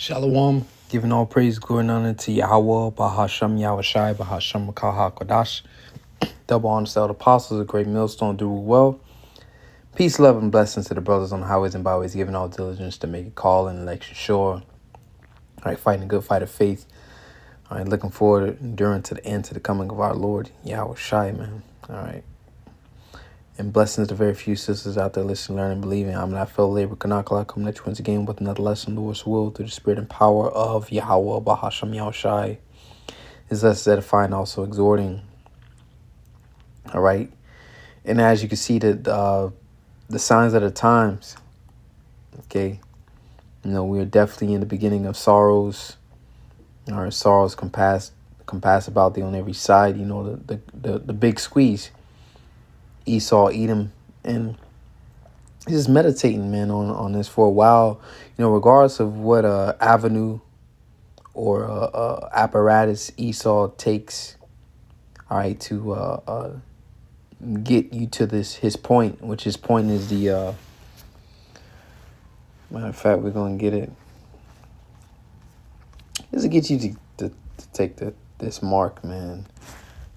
Shalom, giving all praise, glory, and honor to Yahweh, Bahasham Yahushai, Bahasham Makaha Kodash. Double honor to all the apostles, a great millstone, do well. Peace, love, and blessings to the brothers on the highways and byways, giving all diligence to make a call and election sure. All right, fighting a good fight of faith. All right, looking forward, enduring to the end, to the coming of our Lord, Yahushai, man. All right. And blessings to very few sisters out there listening, learning, believing. I'm not fellow labor Kanakala, coming at you once again with another lesson, Lord's will, through the spirit and power of Yahweh, Bahasham Yahushai. Is us edifying, also exhorting. All right. And as you can see, the signs of the times, okay, we're definitely in the beginning of sorrows. Our sorrows compass about thee on every side. The big squeeze. Esau, Edom, and just meditating, man, on this for a while. Regardless of what avenue or apparatus Esau takes, all right, to get you to his point, which his point is the matter of fact, we're gonna get it. Is to get you to take this mark, man.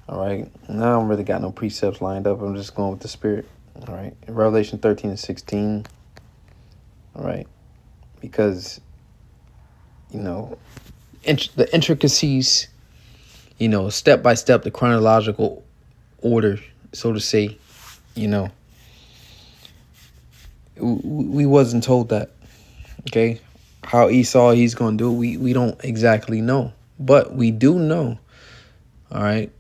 All right. Now I don't really got no precepts lined up. I'm just going with the spirit. All right. In Revelation 13 and 16. All right. Because, the intricacies, step by step, the chronological order, so to say, we wasn't told that. Okay. How Esau he's going to do it, we don't exactly know. But we do know, all right,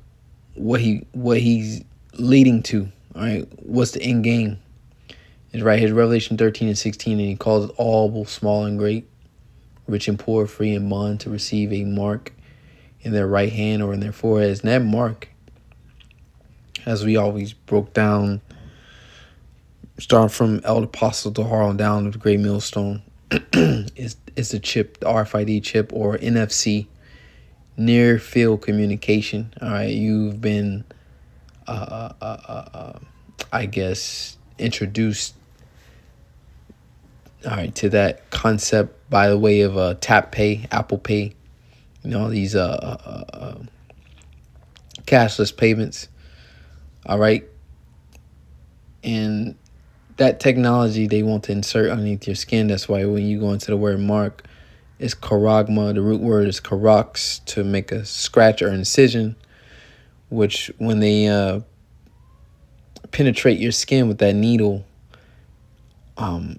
what he's leading to. All right, what's the end game? It's right here, Revelation 13 and 16, and he calls it all, both small and great, rich and poor, free and bond, to receive a mark in their right hand or in their foreheads. And that mark, as we always broke down, starting from Elder Apostle to Harlan down to the Great Millstone, is the chip, the RFID chip, or NFC, near field communication. All right, you've been, I guess, introduced, all right, to that concept by the way of Tap Pay, Apple Pay, these cashless payments. All right, and that technology they want to insert underneath your skin. That's why when you go into the word mark, it's charagma. The root word is charax, to make a scratch or incision, which when they penetrate your skin with that needle,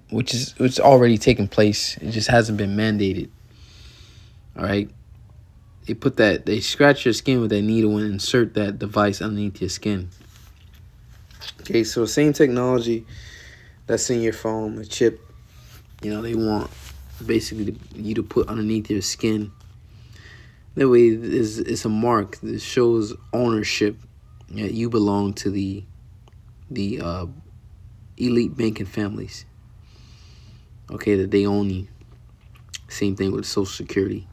which is already taking place. It just hasn't been mandated. All right. They scratch your skin with that needle and insert that device underneath your skin. Okay, so same technology that's in your phone, the chip, they want basically you to put underneath your skin. That way it's a mark that shows ownership. You belong to the elite banking families. Okay, that they own you. Same thing with Social Security.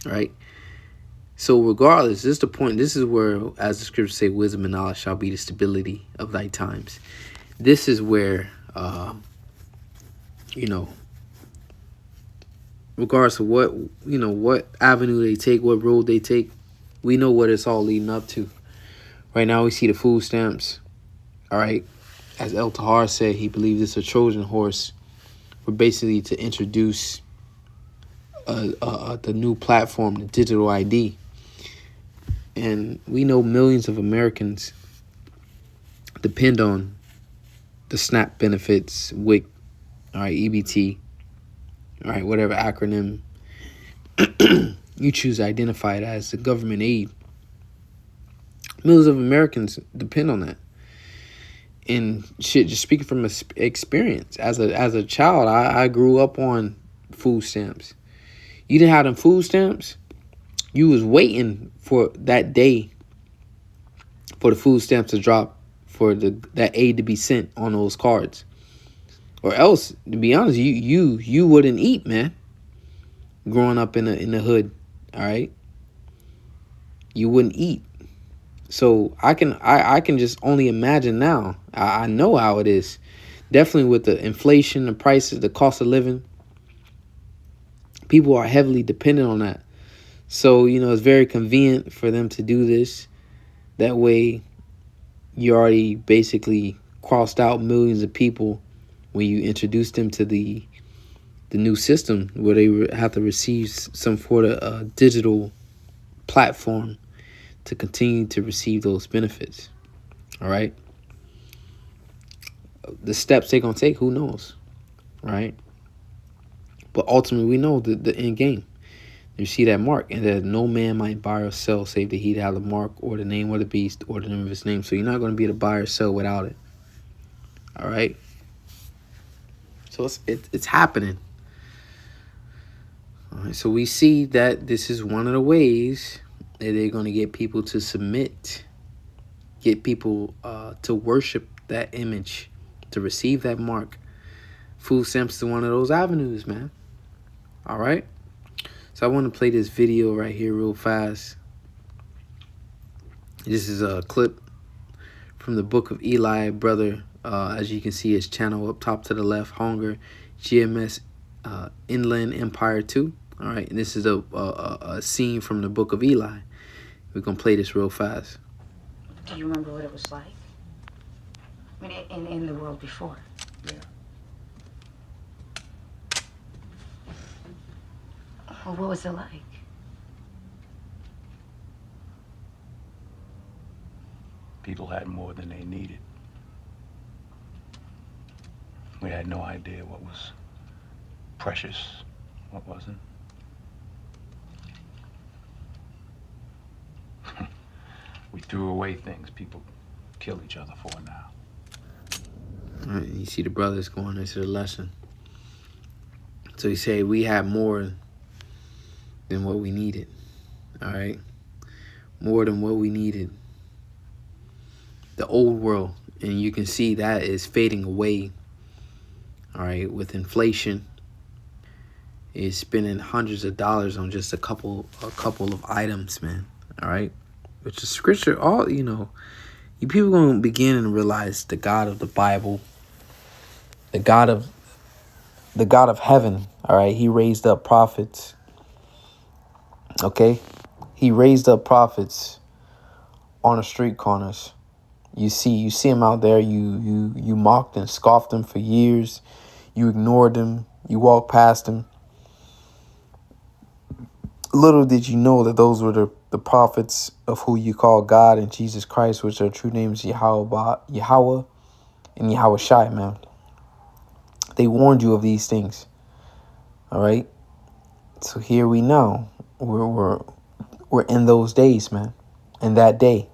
All right. So regardless, this is the point. This is where, as the scriptures say, wisdom and knowledge shall be the stability of thy times. This is where, regardless of what avenue they take, what road they take, we know what it's all leading up to. Right now, we see the food stamps. All right. As El Tahar said, he believes it's a Trojan horse for basically to introduce the new platform, the digital ID. And we know millions of Americans depend on the SNAP benefits, WIC, all right, EBT, all right, whatever acronym you choose to identify it as, the government aid. Millions of Americans depend on that. And shit, just speaking from experience, as a child, I grew up on food stamps. You didn't have them food stamps, you was waiting for that day for the food stamps to drop, for that aid to be sent on those cards. Or else, to be honest, you wouldn't eat, man. Growing up in the hood, all right, you wouldn't eat. So I can just only imagine now. I know how it is. Definitely with the inflation, the prices, the cost of living. People are heavily dependent on that. So, it's very convenient for them to do this. That way, you already basically crossed out millions of people when you introduce them to the new system where they have to receive some sort of digital platform to continue to receive those benefits. All right. The steps they're going to take, who knows? Right. But ultimately, we know the end game. You see that mark, and that no man might buy or sell save that he have the mark or the name of the beast or the name of his name. So you're not going to be able to buy or sell without it. All right. So it's happening. All right. So we see that this is one of the ways that they're going to get people to submit, get people to worship that image, to receive that mark. Food stamps is one of those avenues, man. All right. So I want to play this video right here real fast. This is a clip from the Book of Eli, brother. As you can see, his channel up top to the left, Hunger, GMS, Inland Empire 2. All right, and this is a scene from the Book of Eli. We're going to play this real fast. Do you remember what it was like? I mean, in the world before. Yeah. Well, what was it like? People had more than they needed. We had no idea what was precious, what wasn't. We threw away things people kill each other for now. All right, you see the brothers going into the lesson. So he said we had more than what we needed. All right, more than what we needed. The old world, and you can see that is fading away. All right, with inflation, is spending hundreds of dollars on just a couple of items, man. All right, which is scripture. All you people gonna begin and realize the God of the Bible, the God of heaven. All right, He raised up prophets. Okay, He raised up prophets on the street corners. You see him out there. You mocked and scoffed him for years. You ignored him. You walked past him. Little did you know that those were the prophets of who you call God and Jesus Christ, which are true names Yahweh and Yahweh Shai, man. They warned you of these things. All right. So here we know we're in those days, man. In that day.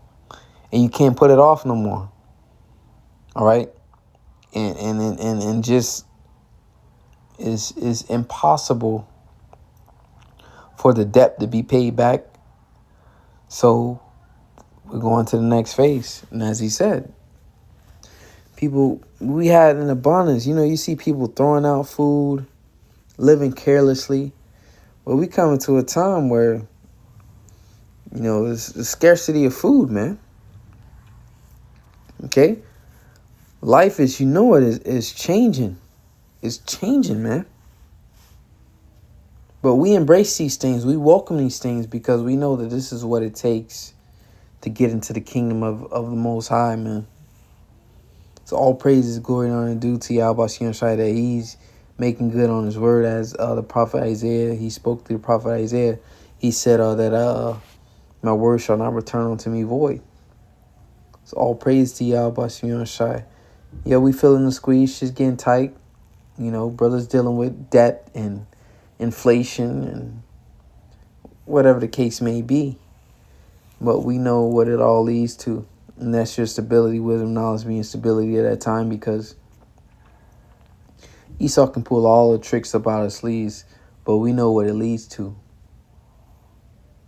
And you can't put it off no more. All right. And just is impossible for the debt to be paid back. So we're going to the next phase. And as he said, people, we had an abundance. You see people throwing out food, living carelessly. But we coming to a time where, there's the scarcity of food, man. Okay? Life is, is changing. It's changing, man. But we embrace these things. We welcome these things because we know that this is what it takes to get into the kingdom of the Most High, man. So all praises, glory, and honor due to Yahweh Shai, that He's making good on His word. As the prophet Isaiah, he spoke to the prophet Isaiah. He said that my word shall not return unto me void. So all praise to Yahweh Shai. Yeah, we feeling the squeeze. Just getting tight. Brothers dealing with debt and inflation and whatever the case may be. But we know what it all leads to. And that's your stability, wisdom, knowledge, being stability at that time, because Esau can pull all the tricks up out of his sleeves, but we know what it leads to.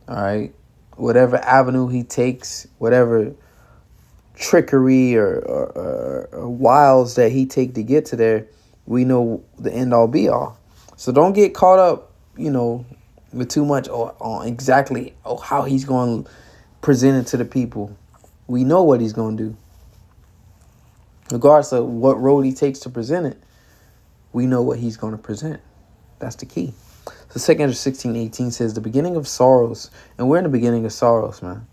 All right? Whatever avenue he takes, whatever trickery or wiles that he take to get to there, we know the end all be all. So don't get caught up, with too much on exactly how he's going to present it to the people. We know what he's going to do. Regardless of what road he takes to present it, we know what he's going to present. That's the key. So 2 16:18 says, the beginning of sorrows. And we're in the beginning of sorrows, man.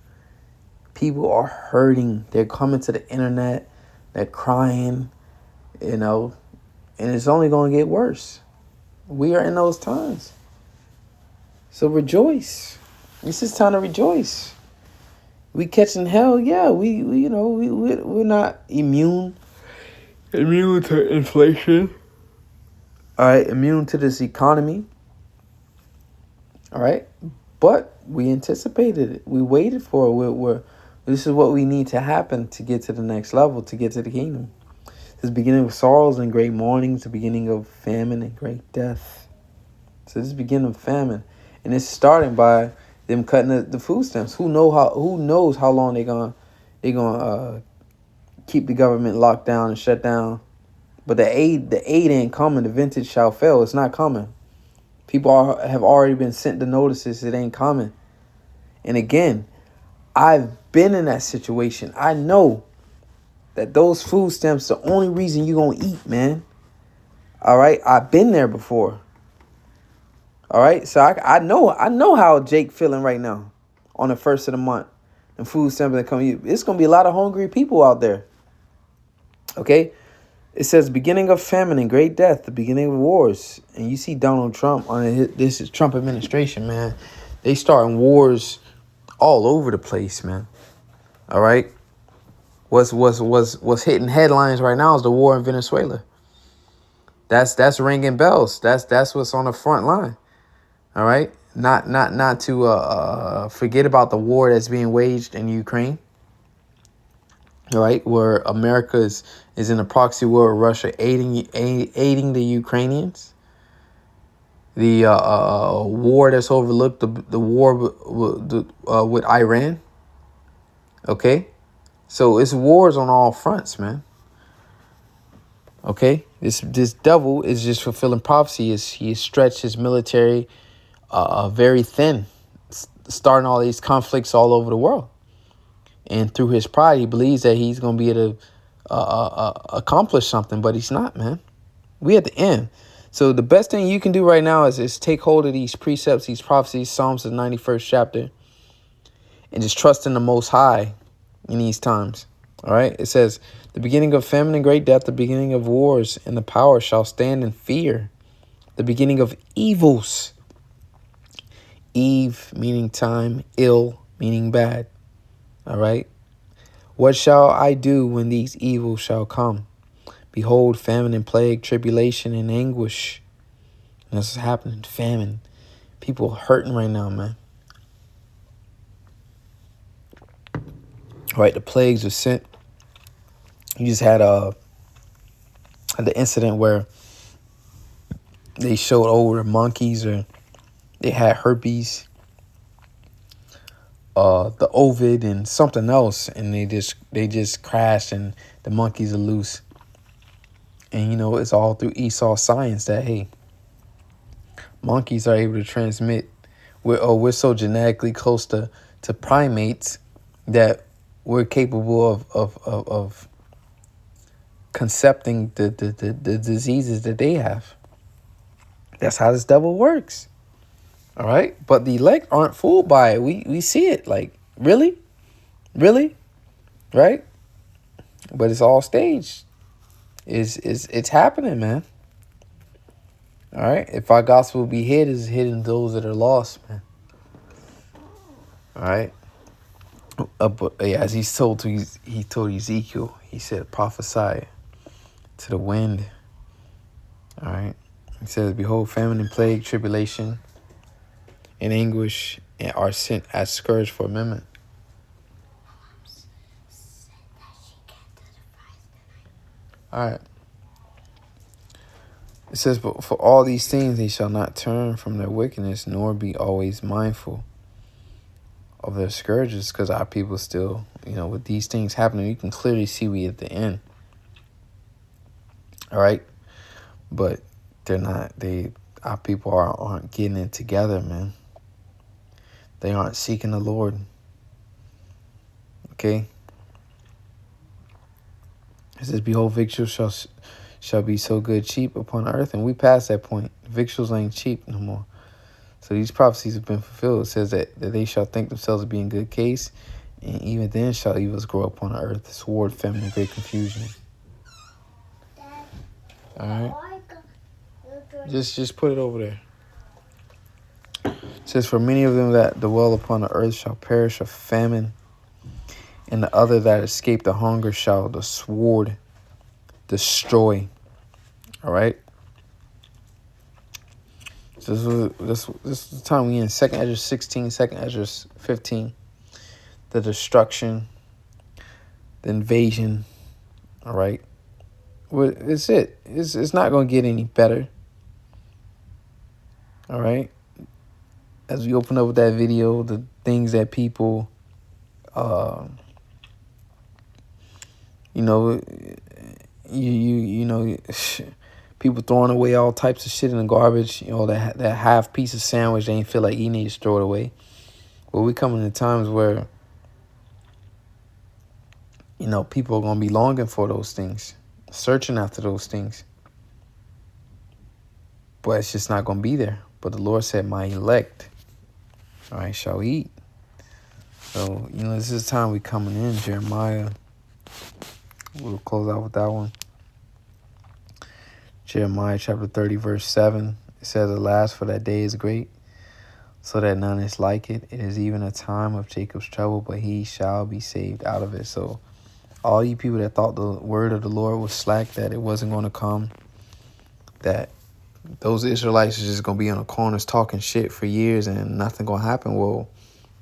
People are hurting. They're coming to the internet. They're crying, and it's only going to get worse. We are in those times. So rejoice. This is time to rejoice. We catching hell, yeah. We're not immune to inflation. All right, immune to this economy. All right, but we anticipated it. We waited for it. This is what we need to happen to get to the next level, to get to the kingdom. This is the beginning of sorrows and great mournings, the beginning of famine and great death. So this is the beginning of famine, and it's starting by them cutting the food stamps. Who knows how long they're gonna keep the government locked down and shut down? But the aid ain't coming. The vintage shall fail. It's not coming. People have already been sent the notices. It ain't coming. And again, I've been in that situation. I know that those food stamps the only reason you're going to eat, man. All right? I've been there before. All right? So I know how Jake feeling right now on the first of the month. And food stamps that come. It's going to be a lot of hungry people out there. Okay? It says beginning of famine and great death, the beginning of wars. And you see Donald Trump on this is Trump administration, man. They starting wars all over the place, man. All right. What's hitting headlines right now is the war in Venezuela. That's ringing bells. That's what's on the front line. All right. Not to forget about the war that's being waged in Ukraine. All right, where America is in a proxy war with Russia aiding the Ukrainians. The war that's overlooked, the war with Iran. Okay, so it's wars on all fronts, man. Okay, this devil is just fulfilling prophecy. He stretched his military very thin, starting all these conflicts all over the world. And through his pride, he believes that he's going to be able to accomplish something, but he's not, man. We at the end. So the best thing you can do right now is take hold of these precepts, these prophecies, Psalms, the 91st chapter, and just trust in the Most High in these times. All right. It says, the beginning of famine and great death, the beginning of wars, and the power shall stand in fear. The beginning of evils. Eve meaning time, ill meaning bad. All right. What shall I do when these evils shall come? Behold, famine and plague, tribulation and anguish. And that's what's happening. Famine. People hurting right now, man. All right. The plagues are sent. You just had the incident where they showed over monkeys, or they had herpes. The Ovid and something else, and they just crashed, and the monkeys are loose. And it's all through Esau science that hey, monkeys are able to transmit. We're so genetically close to primates that we're capable of concepting the diseases that they have. That's how this devil works. All right. But the elect aren't fooled by it. We see it. Like, really? Right? But it's all staged. It's happening, man. All right. If our gospel be hid, it's hidden those that are lost, man. All right. But yeah, as he told Ezekiel, he said, prophesy to the wind. All right. He says, behold, famine and plague, tribulation and anguish are sent as scourge for a moment. All right. It says, but for all these things they shall not turn from their wickedness, nor be always mindful of their scourges, because our people still, with these things happening, you can clearly see we at the end. All right. But they're not, our people aren't getting it together, man. They aren't seeking the Lord. Okay. It says, behold, victuals shall be so good cheap upon earth. And we passed that point. Victuals ain't cheap no more. So these prophecies have been fulfilled. It says that they shall think themselves to be in good case, and even then shall evils grow upon the earth, sword, famine, and great confusion. All right. Just put it over there. It says, for many of them that dwell upon the earth shall perish of famine, and the other that escape the hunger shall the sword destroy. All right. So this is the time we in. 2nd Esdras 16, 2nd Esdras 15. The destruction, the invasion. All right. Well, it's it. It's not going to get any better. All right. As we open up with that video, the things that people, you know, you know, people throwing away all types of shit in the garbage. You know, that half piece of sandwich they ain't feel like eating, they just throw it away. Well, we coming to times where, you know, people are gonna be longing for those things, searching after those things, but it's just not gonna be there. But the Lord said, "My elect, all right, shall eat." So, you know, this is the time we coming in. Jeremiah. We'll close out with that one. Jeremiah chapter 30, verse 7. It says, alas, for that day is great, so that none is like it. It is even a time of Jacob's trouble, but he shall be saved out of it. So all you people that thought the word of the Lord was slack, that it wasn't going to come, that those Israelites are just going to be on the corners talking shit for years and nothing going to happen. Well,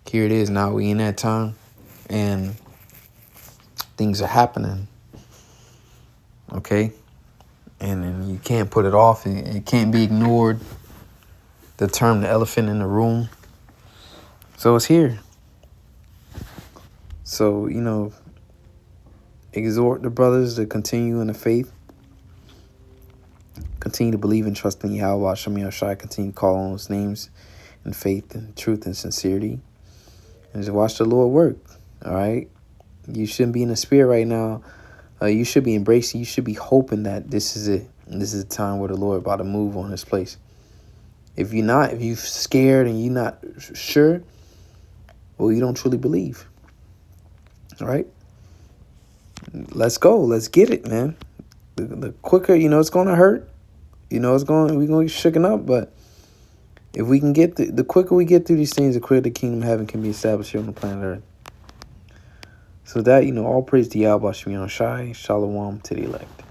here it is. Now we in that time and things are happening. Okay. And you can't put it off. It can't be ignored. The term, the elephant in the room. So it's here. So, you know, exhort the brothers to continue in the faith. Continue to believe and trust in Yahweh, Hashem Yahushua. Continue to call on his names in faith and truth and sincerity. And just watch the Lord work. All right. You shouldn't be in the spirit right now. You should be embracing. You should be hoping that this is it. And this is the time where the Lord about to move on this place. If you're not, if you're scared and you're not sure, well, you don't truly believe. All right. Let's go. Let's get it, man. The quicker, you know, it's going to hurt. You know, we're going to get shooken up. But if we can get the quicker we get through these things, the quicker the kingdom of heaven can be established here on the planet Earth. So that, you know, all praise to Yahweh Shai. Shalom to the elect.